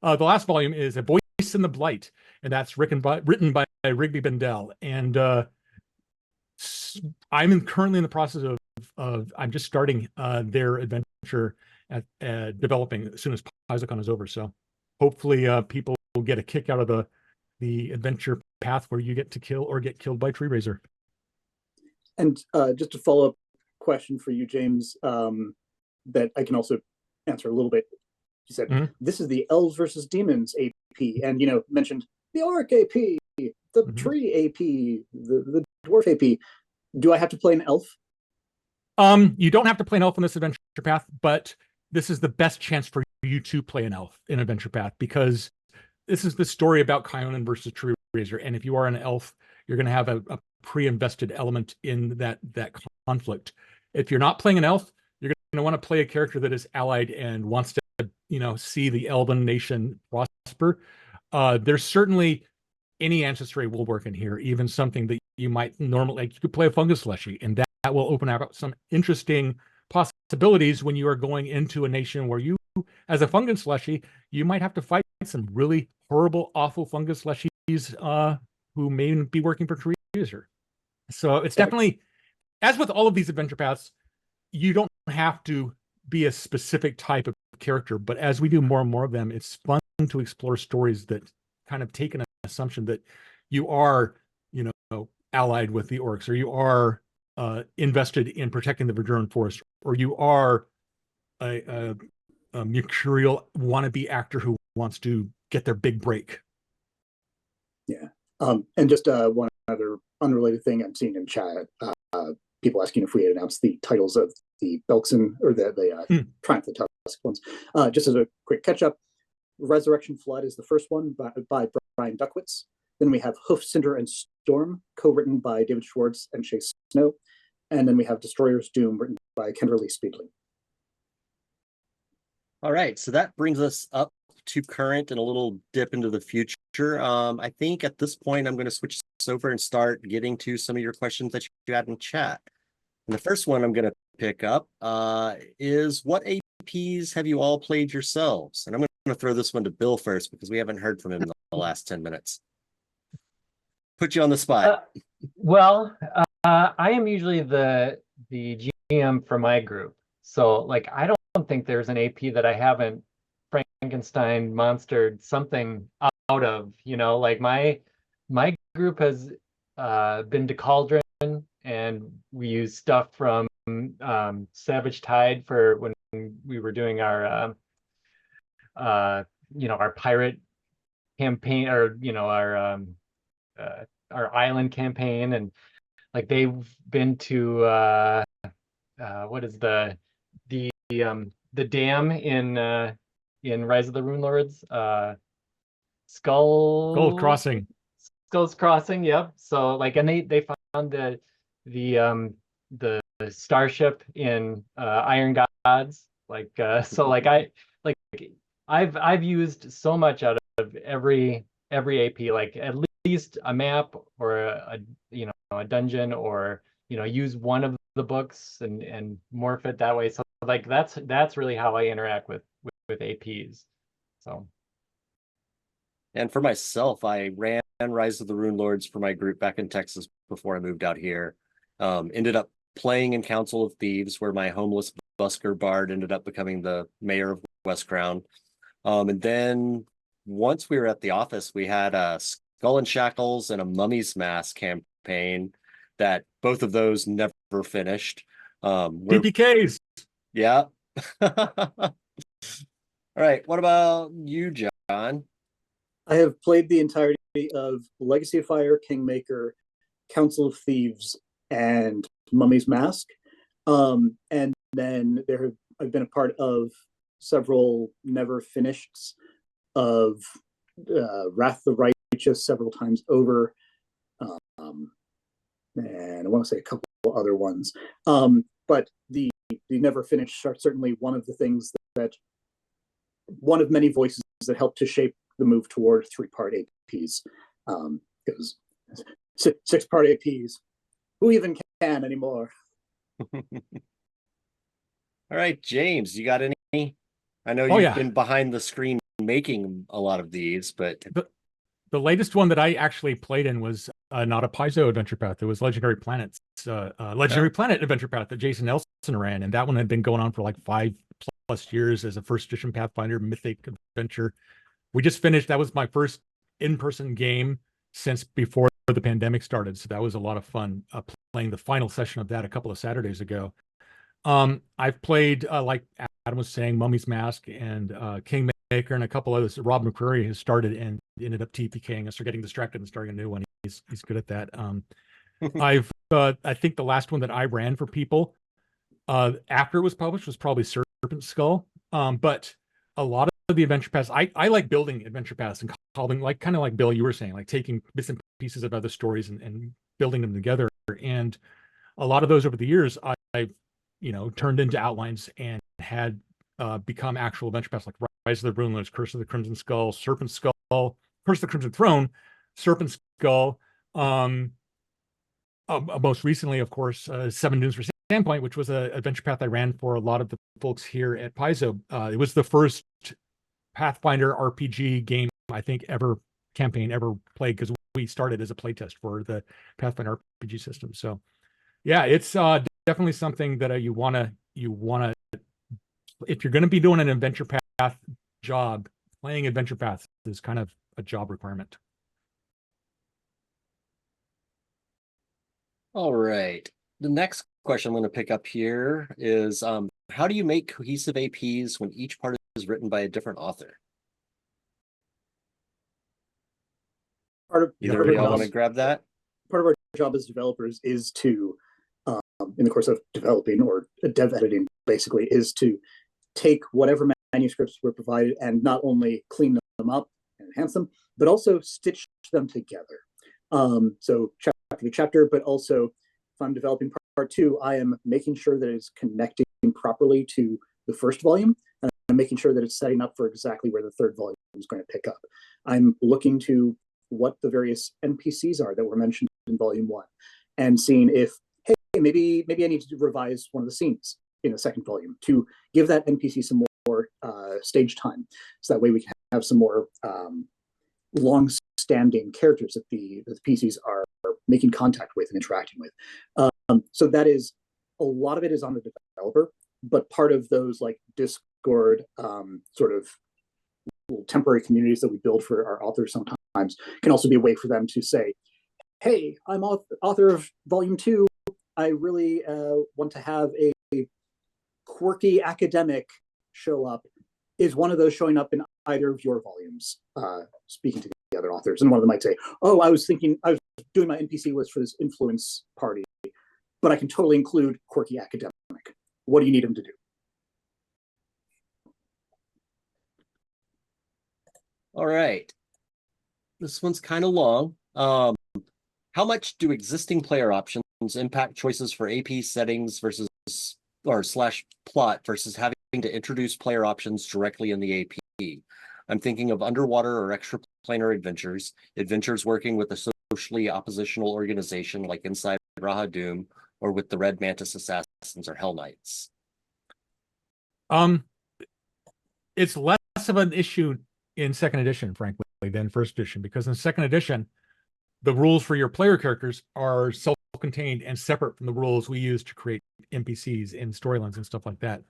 the last volume is A Voice in the Blight, and that's written by Rigby Bendel. And I'm currently in the process of I'm just starting their adventure at developing as soon as PaizoCon is over. So hopefully people will get a kick out of the adventure path where you get to kill or get killed by Tree Razor. And just a follow-up question for you, James, that I can also answer a little bit. You said, This is the Elves versus Demons AP, and, mentioned the Orc AP, the Tree AP, the Dwarf AP. Do I have to play an elf? You don't have to play an elf on this adventure path, but this is the best chance for you to play an elf in adventure path, because this is the story about Kyonin versus Tree Razor. And if you are an elf, you're going to have a pre-invested element in that conflict. If you're not playing an elf, you're going to want to play a character that is allied and wants to, see the Elven nation prosper. There's certainly any ancestry will work in here, even something that you might normally, like you could play a fungus fleshy, and that will open up some interesting possibilities when you are going into a nation where you, as a fungus fleshy, you might have to fight some really horrible, awful fungus fleshies who may be working for Tree Razor. So it's definitely, as with all of these adventure paths, you don't have to be a specific type of character, but as we do more and more of them, it's fun to explore stories that kind of take an assumption that you are, allied with the orcs, or you are invested in protecting the Verduran forest, or you are a mercurial wannabe actor who wants to get their big break. Yeah. And just one other unrelated thing I'm seeing in chat, people asking if we had announced the titles of the Belkson or the Triumph of the Tusk ones. Just as a quick catch up, Resurrection Flood is the first one by Brian Duckwitz. Then we have Hoof, Cinder, and Storm, co-written by David Schwartz and Chase Snow. And then we have Destroyer's Doom, written by Kenderly Speedley. All right, so that brings us up to current and a little dip into the future. I think at this point, I'm going to switch this over and start getting to some of your questions that you had in chat. And the first one I'm going to pick up is, what APs have you all played yourselves? And I'm going to throw this one to Bill first, because we haven't heard from him in the last 10 minutes. Put you on the spot. I am usually the GM for my group. So, I don't think there's an AP that I haven't Frankenstein monstered something out of. My group has been to Cauldron, and we use stuff from Savage Tide for when we were doing our our pirate campaign, or our island campaign, and they've been to what is the dam in Rise of the Rune Lords, Skull Skulls Crossing, yep. So like, and they found the starship in Iron Gods. Like so like I've used so much out of every AP, like at least a map or a you know a dungeon, or use one of the books and morph it that way. So like that's really how I interact with APs. So And for myself, I ran Rise of the Rune Lords for my group back in Texas before I moved out here. Ended up playing in Council of Thieves, where my homeless busker bard ended up becoming the mayor of West Crown. And then once we were at the office, we had a Skull and Shackles and a Mummy's Mask campaign that both of those never finished. PPKs. Yeah. All right. What about you, John? I have played the entirety of Legacy of Fire, Kingmaker, Council of Thieves, and Mummy's Mask. And then I've been a part of several never finished of Wrath the Righteous several times over. And I want to say a couple other ones. But the never finished are certainly one of the things that one of many voices that helped to shape the move toward 3-part APs. Because 6-part APs, who even can anymore? All right, James, you got any? I know Oh, you've yeah. been behind the screen making a lot of these, but The latest one that I actually played in was not a Paizo adventure path. It was Legendary Planets, Legendary Planet adventure path that Jason Nelson ran, and that one had been going on for like 5+ years as a first edition Pathfinder mythic adventure. We just finished. That was my first in-person game since before the pandemic started, so that was a lot of fun playing the final session of that a couple of Saturdays ago. I've played like Adam was saying, Mummy's Mask and Kingmaker and a couple others. Rob McCreary has started and ended up TPKing us or getting distracted and starting a new one. He's good at that. I think the last one that I ran for people after it was published was probably Serpent Skull. But a lot of the adventure paths, I like building adventure paths and calling, like kind of like Bill, you were saying, like taking bits and pieces of other stories and building them together. And a lot of those over the years, I've turned into outlines and had become actual adventure paths, like Rise of the Rune Lords, Curse of the Crimson Skull, Serpent Skull, Curse of the Crimson Throne, Serpent Skull. Most recently, of course, Seven Dunes for Sandpoint, which was an adventure path I ran for a lot of the folks here at Paizo. It was the first Pathfinder RPG game I think campaign ever played, because we started as a playtest for the Pathfinder RPG system. So yeah, it's definitely something that you want to, if you're going to be doing an adventure path job, playing adventure paths is kind of a job requirement. all right. The next question I'm going to pick up here is how do you make cohesive APs when each part is written by a different author? Either of y'all want to grab that? Part of our job as developers is to, in the course of developing or dev editing, basically, is to take whatever manuscripts were provided and not only clean them up and enhance them, but also stitch them together. So chapter to chapter, but also if I'm developing part 2, I am making sure that it's connecting properly to the first volume, and I'm making sure that it's setting up for exactly where the third volume is going to pick up. I'm looking to what the various NPCs are that were mentioned in volume 1, and seeing if, hey, maybe I need to revise one of the scenes in the second volume to give that NPC some more stage time, so that way we can have some more long-standing characters that the PCs are making contact with and interacting with. So that is, a lot of it is on the developer, but part of those like Discord sort of little temporary communities that we build for our authors sometimes can also be a way for them to say, hey, I'm author of volume 2. I really want to have a quirky academic show up. Is one of those showing up in either of your volumes? Speaking to the other authors, and one of them might say, oh, I was doing my NPC list for this influence party, but I can totally include quirky academic. What do you need him to do? All right. This one's kind of long, How much do existing player options impact choices for AP settings versus or slash plot versus having to introduce player options directly in the AP? I'm thinking of underwater or extraplanar adventures, adventures working with a socially oppositional organization like inside Raha Doom, or with the Red Mantis Assassins or Hell Knights. It's less of an issue in second edition, frankly, than first edition, because in second edition, the rules for your player characters are self-contained and separate from the rules we use to create NPCs in storylines and stuff like that.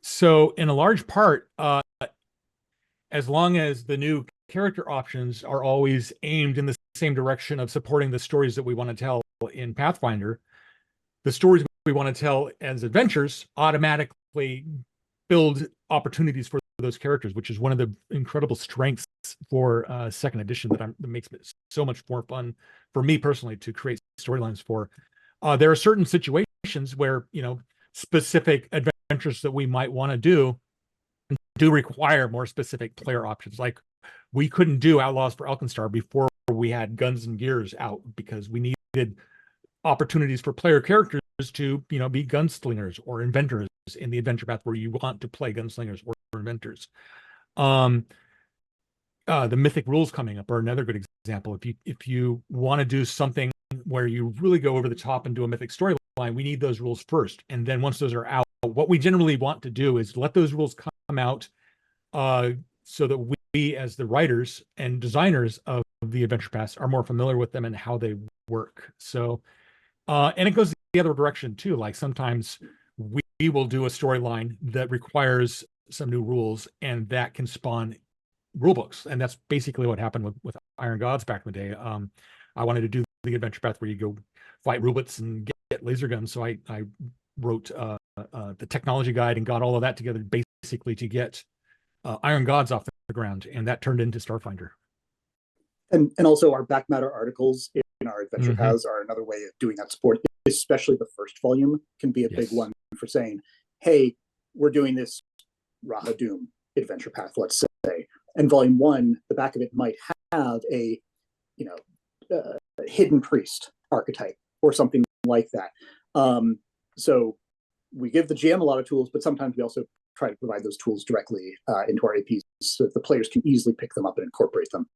So in a large part, as long as the new character options are always aimed in the same direction of supporting the stories that we want to tell in Pathfinder, the stories we want to tell as adventures automatically build opportunities for those characters, which is one of the incredible strengths for second edition that makes it so much more fun for me personally to create storylines for. There are certain situations where, specific adventures that we might want to do require more specific player options. Like we couldn't do Outlaws for Alkenstar before we had Guns and Gears out, because we needed opportunities for player characters to, be gunslingers or inventors in the adventure path where you want to play gunslingers or inventors. The mythic rules coming up are another good example. If you want to do something where you really go over the top and do a mythic storyline, we need those rules first. And then once those are out, what we generally want to do is let those rules come out so that we, as the writers and designers of the adventure paths, are more familiar with them and how they work. So, and it goes the other direction too. Like sometimes we will do a storyline that requires some new rules, and that can spawn rule books. And that's basically what happened with Iron Gods back in the day. I wanted to do the adventure path where you go fight robots and get laser guns. So I wrote the technology guide and got all of that together basically to get Iron Gods off the ground, and that turned into Starfinder. And also our back matter articles in our adventure paths are another way of doing that support, especially the first volume can be a big one for saying, hey, we're doing this Raha Doom adventure path, let's say. And volume 1, the back of it might have a, hidden priest archetype or something like that. So we give the GM a lot of tools, but sometimes we also try to provide those tools directly into our APs so that the players can easily pick them up and incorporate them.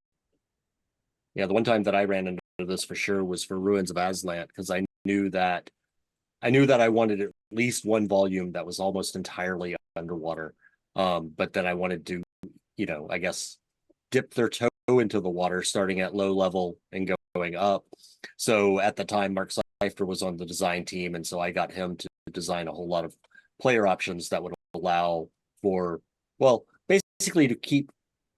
Yeah, the one time that I ran into this for sure was for Ruins of Aslant, because I knew that I wanted at least one volume that was almost entirely underwater. But then I wanted to, I guess, dip their toe into the water starting at low level and going up. So at the time, Mark Seifert was on the design team, and so I got him to design a whole lot of player options that would allow for, well, basically to keep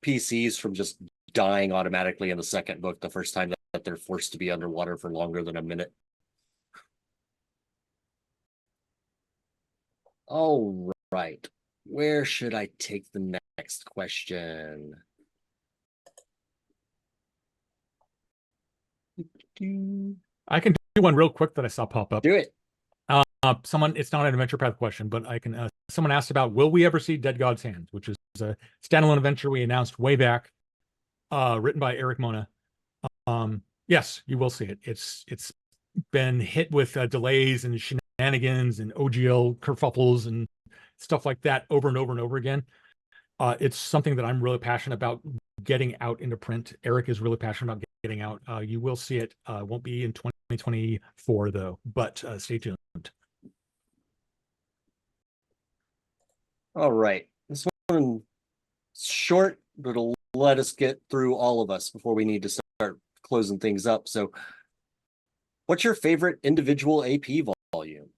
PCs from just dying automatically in the second book the first time that they're forced to be underwater for longer than a minute. All right. Where should I take the next question? I can do one real quick that I saw pop up. Do it. It's not an adventure path question, but I can. Someone asked about, will we ever see Dead God's Hand, which is a standalone adventure we announced way back, written by Eric Mona. Yes, you will see it. It's been hit with delays and shenanigans and OGL kerfuffles and stuff like that over and over and over again. It's something that I'm really passionate about getting out into print. Eric is really passionate about getting out. You will see it. Won't be in 2024 though, but stay tuned. All right. This one short, but it'll let us get through all of us before we need to start closing things up. So what's your favorite individual AP volume?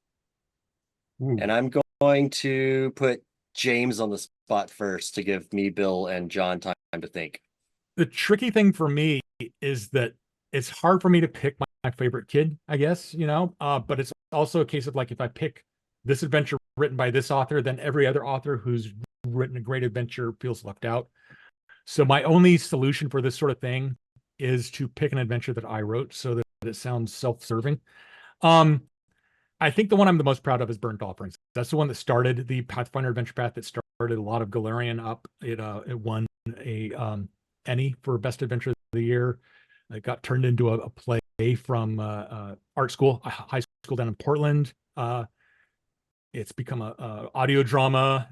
Ooh. And I'm going to put James on the spot first to give me, Bill, and John time to think. The tricky thing for me is that it's hard for me to pick my favorite kid, I guess, but it's also a case of like, if I pick this adventure written by this author, then every other author who's written a great adventure feels left out. So my only solution for this sort of thing is to pick an adventure that I wrote so that it sounds self-serving. I think the one I'm the most proud of is Burnt Offerings. That's the one that started the Pathfinder Adventure Path, that started a lot of Galarian up. It won a Emmy for Best Adventure of the Year. It got turned into a play from art school, a high school down in Portland. It's become a audio drama.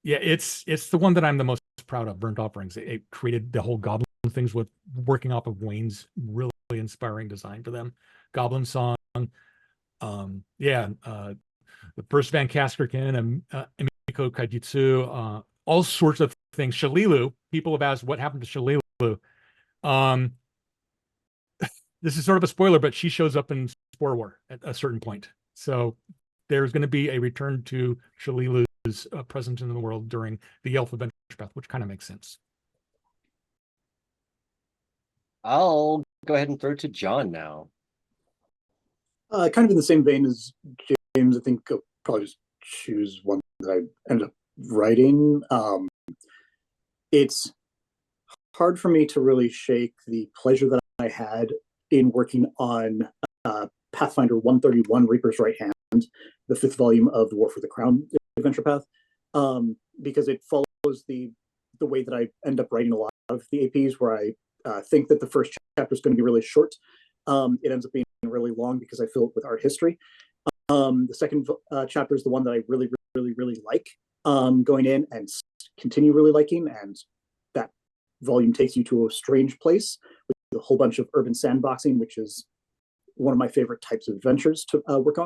Yeah, it's the one that I'm the most proud of. Burnt Offerings. It created the whole Goblin things with working off of Wayne's really inspiring design for them. Goblin Song. Yeah, the first Van Kaskerkin and Emiko Kaijitsu, all sorts of things. Shalilu, people have asked what happened to Shalilu. This is sort of a spoiler, but she shows up in Spore War at a certain point. So there's going to be a return to Shalilu's presence in the world during the Elf Adventure Path, which kind of makes sense. I'll go ahead and throw it to John now. Kind of in the same vein as James, I think I'll probably just choose one that I ended up writing. It's hard for me to really shake the pleasure that I had in working on Pathfinder 131, Reaper's Right Hand, the 5th volume of the War for the Crown adventure path, because it follows the way that I end up writing a lot of the APs, where I think that the first chapter is going to be really short. It ends up being really long because I fill it with art history. The second chapter is the one that I really like going in and continue really liking, and that volume takes you to a strange place with a whole bunch of urban sandboxing, which is one of my favorite types of adventures to work on.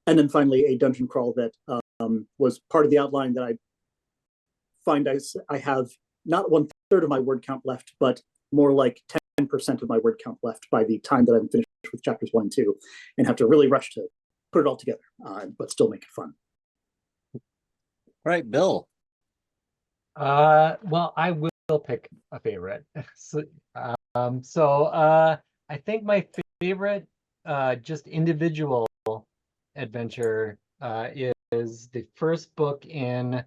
And then finally, a dungeon crawl that was part of the outline that I find I have not 1/3 of my word count left, but more like 10% of my word count left by the time that I'm finished with chapters 1 and 2, and have to really rush to put it all together, but still make it fun. All right, Bill. Well, I will pick a favorite. So I think my favorite just individual adventure is the first book in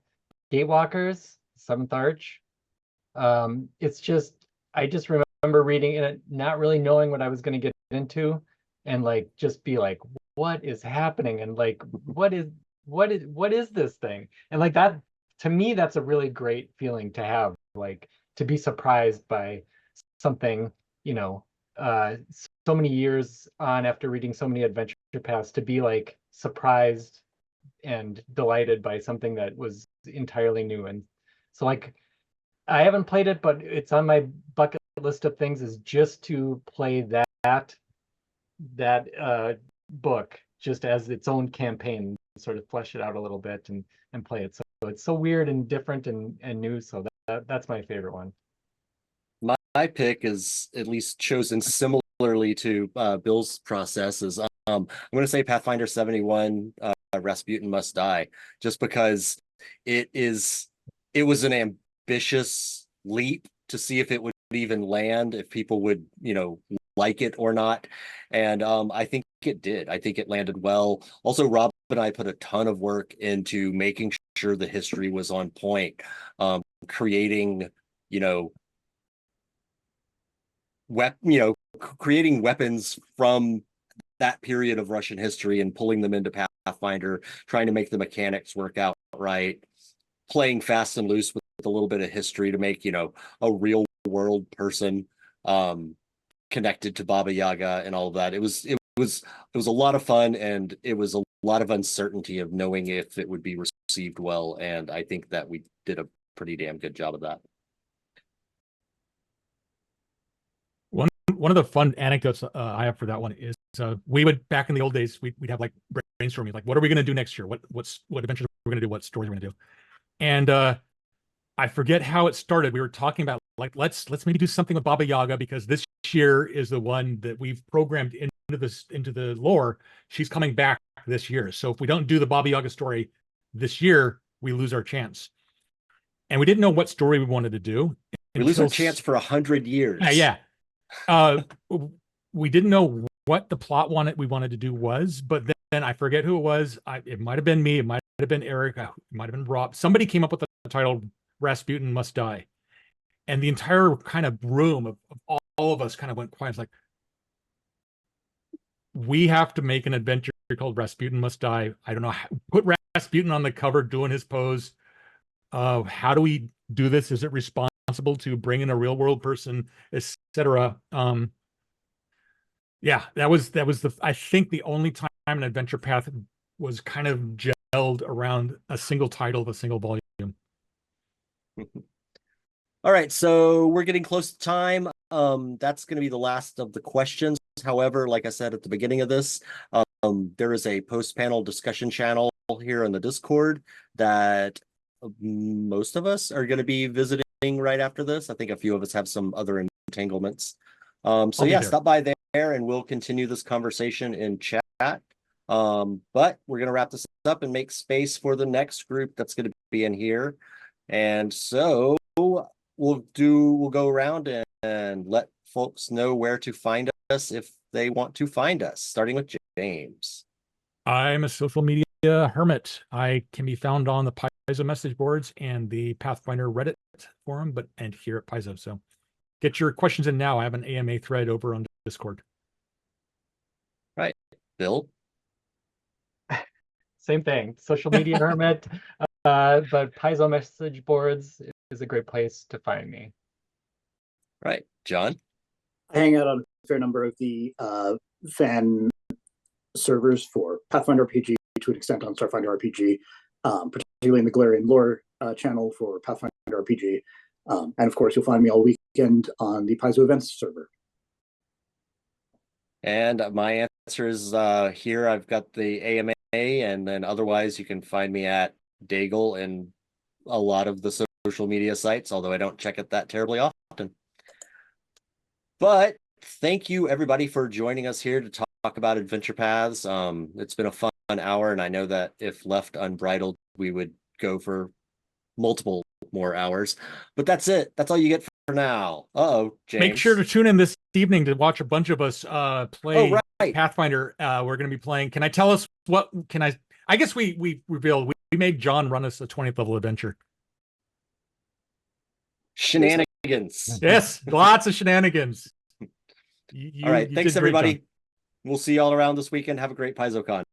Gatewalkers, 7th Arch. It's just, I just remember reading it, not really knowing what I was going to get into, and like just be like, what is happening, and like what is this thing, and like that, to me, that's a really great feeling to have, like to be surprised by something, you know, so many years on after reading so many adventure paths, to be like surprised and delighted by something that was entirely new. And so like, I haven't played it, but it's on my bucket list of things, is just to play that book just as its own campaign, sort of flesh it out a little bit and play it. So it's so weird and different and new. So that's my favorite one. My pick is at least chosen similarly to Bill's process. Is I'm going to say Pathfinder 71, Rasputin Must Die, just because it was an ambitious leap to see if it would even land, if people would, like it or not. And I think it did. I think it landed well. Also, Rob and I put a ton of work into making sure the history was on point, creating, creating weapons from that period of Russian history and pulling them into Pathfinder, trying to make the mechanics work out right, playing fast and loose with a little bit of history to make, a real world person connected to Baba Yaga and all of that. It was a lot of fun, and it was a lot of uncertainty of knowing if it would be received well. And I think that we did a pretty damn good job of that. One of the fun anecdotes I have for that one is we would, back in the old days, we'd have like brainstorming, like, what are we going to do next year? What adventures we're going to do? What stories we're going to do? And I forget how it started. We were talking about like, let's maybe do something with Baba Yaga, because this year is the one that we've programmed into the lore. She's coming back this year. So if we don't do the Baba Yaga story this year, we lose our chance. And we didn't know what story we wanted to do. We lose our chance for 100 years. Yeah. We didn't know what the plot we wanted to do was, but then I forget who it was. It might have been me. It might have been Eric. It might have been Rob. Somebody came up with the title Rasputin Must Die. And the entire kind of room of all of us kind of went quiet. It's like, we have to make an adventure called Rasputin Must Die. I don't know put Rasputin on the cover doing his pose. How do we do this? Is it responsive? responsible to bring in a real world person, etc. Yeah, that was I think the only time an adventure path was kind of gelled around a single title of a single volume. All right, so we're getting close to time. That's going to be the last of the questions. However, like I said at the beginning of this, there is a post-panel discussion channel here in the Discord that most of us are going to be visiting right after this. I think a few of us have some other entanglements. So yeah, stop by there and we'll continue this conversation in chat. But we're going to wrap this up and make space for the next group that's going to be in here. And so we'll go around and let folks know where to find us if they want to find us, starting with James. I'm a social media hermit. I can be found on the Paizo message boards and the Pathfinder Reddit forum, and here at Paizo. So get your questions in now. I have an AMA thread over on Discord. Right. Bill? Same thing. Social media hermit, but Paizo message boards is a great place to find me. Right. John? I hang out on a fair number of the fan servers for Pathfinder RPG, to an extent on Starfinder RPG, particularly in the Galarian lore channel for Pathfinder RPG. And of course, you'll find me all weekend on the Paizo events server. And my answer is here. I've got the AMA, and then otherwise you can find me at Daigle and a lot of the social media sites, although I don't check it that terribly often. But thank you everybody for joining us here to talk about adventure paths. It's been a fun hour, and I know that if left unbridled, we would go for multiple more hours. But that's it. That's all you get for now. James. Make sure to tune in this evening to watch a bunch of us play right. Pathfinder. We're going to be playing. Can I tell us what? I guess we revealed we made John run us a 20th level adventure. Shenanigans. Yes, lots of shenanigans. All right. Thanks, everybody. We'll see you all around this weekend. Have a great PaizoCon.